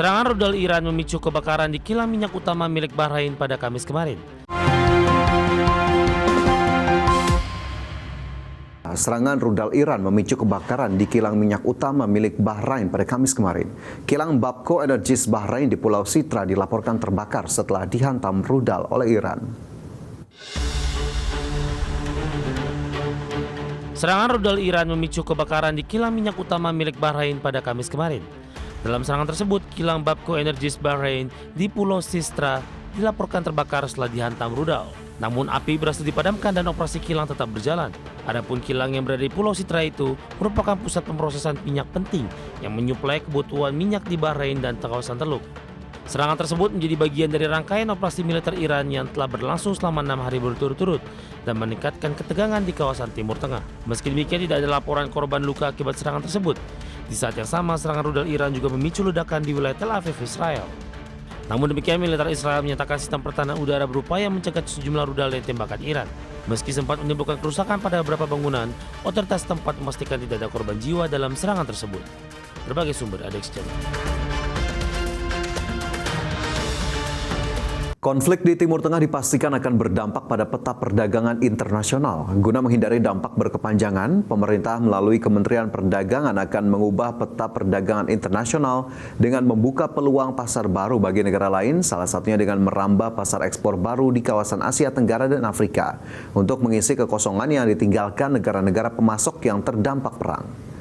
Serangan rudal Iran memicu kebakaran di kilang minyak utama milik Bahrain pada Kamis kemarin. Serangan rudal Iran memicu kebakaran di kilang minyak utama milik Bahrain pada Kamis kemarin. Kilang Bapco Energies Bahrain di Pulau Sitra dilaporkan terbakar setelah dihantam rudal oleh Iran. Serangan rudal Iran memicu kebakaran di kilang minyak utama milik Bahrain pada Kamis kemarin. Dalam serangan tersebut, kilang Bapco Energies Bahrain di Pulau Sitra dilaporkan terbakar setelah dihantam rudal. Namun api berhasil dipadamkan dan operasi kilang tetap berjalan. Adapun kilang yang berada di Pulau Sitra itu merupakan pusat pemrosesan minyak penting yang menyuplai kebutuhan minyak di Bahrain dan kawasan Teluk. Serangan tersebut menjadi bagian dari rangkaian operasi militer Iran yang telah berlangsung selama 6 hari berturut-turut dan meningkatkan ketegangan di kawasan Timur Tengah. Meski demikian, tidak ada laporan korban luka akibat serangan tersebut. Di saat yang sama, serangan rudal Iran juga memicu ledakan di wilayah Tel Aviv, Israel. Namun demikian, militer Israel menyatakan sistem pertahanan udara berupaya mencegah sejumlah rudal dari tembakan Iran. Meski sempat menimbulkan kerusakan pada beberapa bangunan, otoritas tempat memastikan tidak ada korban jiwa dalam serangan tersebut. Berbagai sumber ada Channel. Konflik di Timur Tengah dipastikan akan berdampak pada peta perdagangan internasional. Guna menghindari dampak berkepanjangan, pemerintah melalui Kementerian Perdagangan akan mengubah peta perdagangan internasional dengan membuka peluang pasar baru bagi negara lain, salah satunya dengan merambah pasar ekspor baru di kawasan Asia Tenggara dan Afrika untuk mengisi kekosongan yang ditinggalkan negara-negara pemasok yang terdampak perang.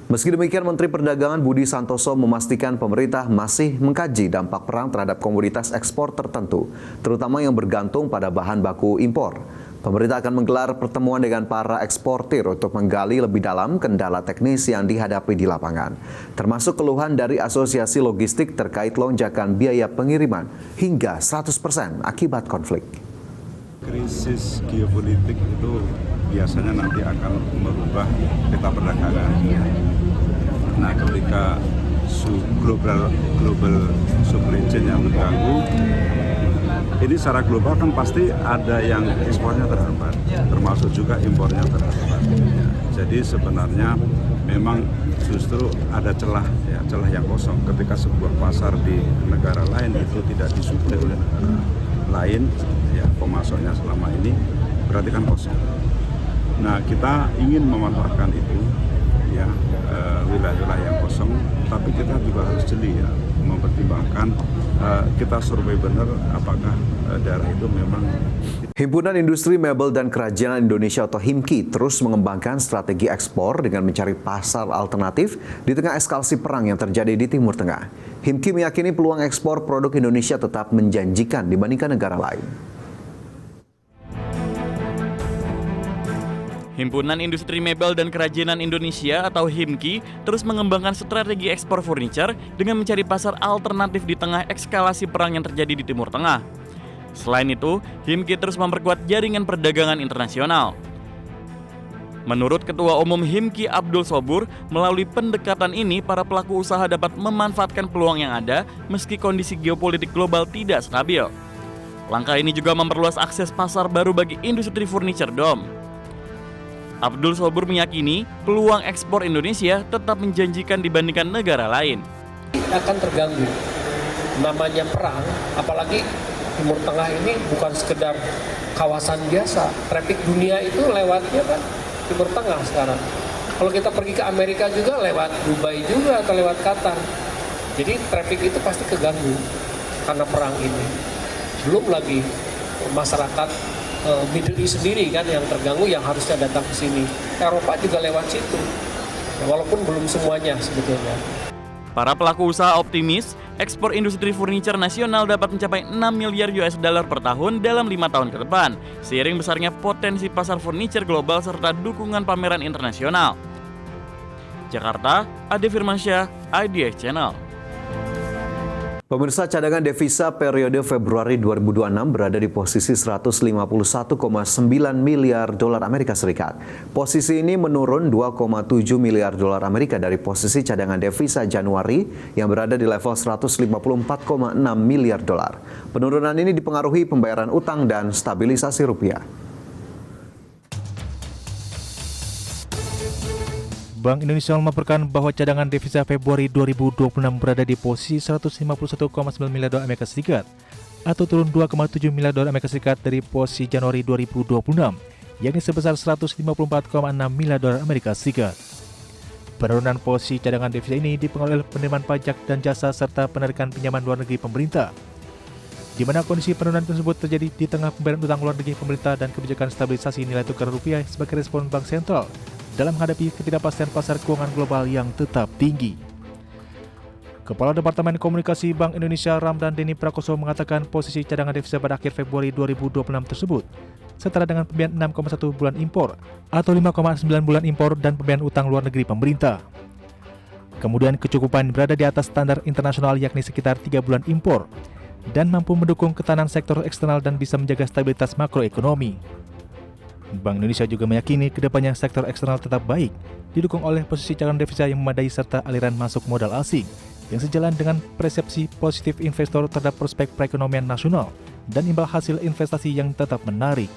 Meski demikian, Menteri Perdagangan Budi Santoso memastikan pemerintah masih mengkaji dampak perang terhadap komoditas ekspor tertentu, terutama yang bergantung pada bahan baku impor. Pemerintah akan menggelar pertemuan dengan para eksportir untuk menggali lebih dalam kendala teknis yang dihadapi di lapangan, termasuk keluhan dari asosiasi logistik terkait lonjakan biaya pengiriman hingga 100% akibat konflik. Krisis geopolitik itu biasanya nanti akan merubah peta perdagangan. Nah, ketika global supply chain yang terganggu, ini secara global kan pasti ada yang ekspornya terhambat, termasuk juga impornya terhambat. Jadi sebenarnya memang justru ada celah yang kosong ketika sebuah pasar di negara lain itu tidak disuplai oleh negara lain, ya pemasoknya selama ini berarti kan kosong. Nah, kita ingin memanfaatkan itu, ya wilayah-wilayah yang kosong, tapi kita juga harus jeli ya, mempertimbangkan kita survei benar apakah daerah itu memang. Himpunan Industri Mebel dan Kerajinan Indonesia atau HIMKI terus mengembangkan strategi ekspor dengan mencari pasar alternatif di tengah eskalasi perang yang terjadi di Timur Tengah. HIMKI meyakini peluang ekspor produk Indonesia tetap menjanjikan dibandingkan negara lain. Himpunan Industri Mebel dan Kerajinan Indonesia atau HIMKI terus mengembangkan strategi ekspor furniture dengan mencari pasar alternatif di tengah eskalasi perang yang terjadi di Timur Tengah. Selain itu, HIMKI terus memperkuat jaringan perdagangan internasional. Menurut Ketua Umum HIMKI Abdul Sobur, melalui pendekatan ini para pelaku usaha dapat memanfaatkan peluang yang ada meski kondisi geopolitik global tidak stabil. Langkah ini juga memperluas akses pasar baru bagi industri furniture dom. Abdul Sobur meyakini peluang ekspor Indonesia tetap menjanjikan dibandingkan negara lain. Akan terganggu. Namanya perang, apalagi Timur Tengah ini bukan sekedar kawasan biasa. Traffic dunia itu lewatnya kan Timur Tengah sekarang. Kalau kita pergi ke Amerika juga lewat Dubai juga atau lewat Qatar. Jadi traffic itu pasti keganggu karena perang ini. Belum lagi masyarakat Middle East sendiri kan yang terganggu yang harusnya datang ke sini. Eropa juga lewat situ. Walaupun belum semuanya sebetulnya. Para pelaku usaha optimis, ekspor industri furniture nasional dapat mencapai 6 miliar US dollar per tahun dalam 5 tahun ke depan, seiring besarnya potensi pasar furniture global serta dukungan pameran internasional. Jakarta, Ade Firmansyah, IDX Channel. Pemirsa, cadangan devisa periode Februari 2026 berada di posisi 151,9 miliar dolar Amerika Serikat. Posisi ini menurun 2,7 miliar dolar Amerika dari posisi cadangan devisa Januari yang berada di level 154,6 miliar dolar. Penurunan ini dipengaruhi pembayaran utang dan stabilisasi rupiah. Bank Indonesia melaporkan bahwa cadangan devisa Februari 2026 berada di posisi 151,9 miliar dolar Amerika Serikat atau turun 2,7 miliar dolar Amerika Serikat dari posisi Januari 2026, yakni sebesar 154,6 miliar dolar Amerika Serikat. Penurunan posisi cadangan devisa ini dipengaruhi oleh penerimaan pajak dan jasa serta penarikan pinjaman luar negeri pemerintah, di mana kondisi penurunan tersebut terjadi di tengah pembayaran utang luar negeri pemerintah dan kebijakan stabilisasi nilai tukar rupiah sebagai respon Bank Sentral dalam menghadapi ketidakpastian pasar keuangan global yang tetap tinggi. Kepala Departemen Komunikasi Bank Indonesia Ramdan Denny Prakoso mengatakan posisi cadangan devisa pada akhir Februari 2026 tersebut setara dengan pembiayaan 6,1 bulan impor atau 5,9 bulan impor dan pembiayaan utang luar negeri pemerintah. Kemudian kecukupan berada di atas standar internasional yakni sekitar 3 bulan impor dan mampu mendukung ketahanan sektor eksternal dan bisa menjaga stabilitas makroekonomi. Bank Indonesia juga meyakini kedepannya sektor eksternal tetap baik, didukung oleh posisi cadangan devisa yang memadai serta aliran masuk modal asing yang sejalan dengan persepsi positif investor terhadap prospek perekonomian nasional dan imbal hasil investasi yang tetap menarik.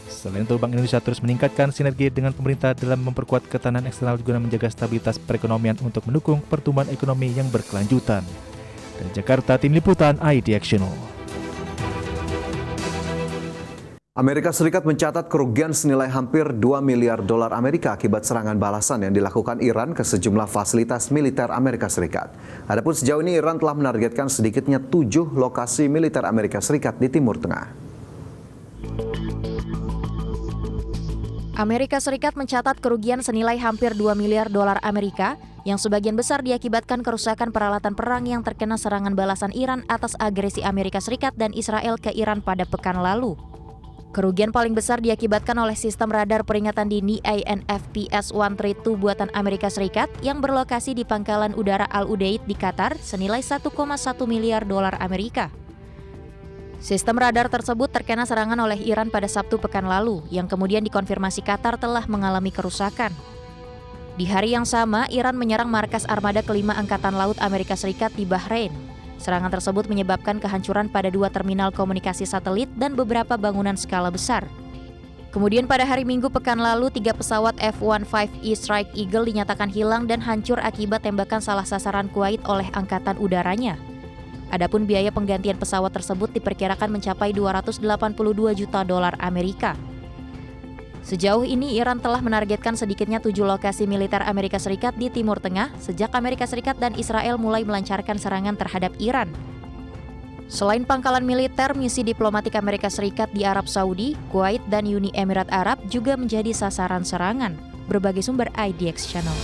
Selain itu, Bank Indonesia terus meningkatkan sinergi dengan pemerintah dalam memperkuat ketahanan eksternal guna menjaga stabilitas perekonomian untuk mendukung pertumbuhan ekonomi yang berkelanjutan. Dari Jakarta, Tim Liputan IDXchannel. Amerika Serikat mencatat kerugian senilai hampir 2 miliar dolar Amerika akibat serangan balasan yang dilakukan Iran ke sejumlah fasilitas militer Amerika Serikat. Adapun sejauh ini Iran telah menargetkan sedikitnya 7 lokasi militer Amerika Serikat di Timur Tengah. Amerika Serikat mencatat kerugian senilai hampir 2 miliar dolar Amerika yang sebagian besar diakibatkan kerusakan peralatan perang yang terkena serangan balasan Iran atas agresi Amerika Serikat dan Israel ke Iran pada pekan lalu. Kerugian paling besar diakibatkan oleh sistem radar peringatan dini ANFPS-132 buatan Amerika Serikat yang berlokasi di Pangkalan Udara Al Udeid di Qatar senilai 1,1 miliar dolar Amerika. Sistem radar tersebut terkena serangan oleh Iran pada Sabtu pekan lalu, yang kemudian dikonfirmasi Qatar telah mengalami kerusakan. Di hari yang sama, Iran menyerang markas armada kelima Angkatan Laut Amerika Serikat di Bahrain. Serangan tersebut menyebabkan kehancuran pada 2 terminal komunikasi satelit dan beberapa bangunan skala besar. Kemudian pada hari Minggu pekan lalu, 3 pesawat F-15E Strike Eagle dinyatakan hilang dan hancur akibat tembakan salah sasaran Kuwait oleh angkatan udaranya. Adapun biaya penggantian pesawat tersebut diperkirakan mencapai 282 juta dolar Amerika. Sejauh ini Iran telah menargetkan sedikitnya 7 lokasi militer Amerika Serikat di Timur Tengah sejak Amerika Serikat dan Israel mulai melancarkan serangan terhadap Iran. Selain pangkalan militer, misi diplomatik Amerika Serikat di Arab Saudi, Kuwait, dan Uni Emirat Arab juga menjadi sasaran serangan. Berbagai sumber IDXchannel.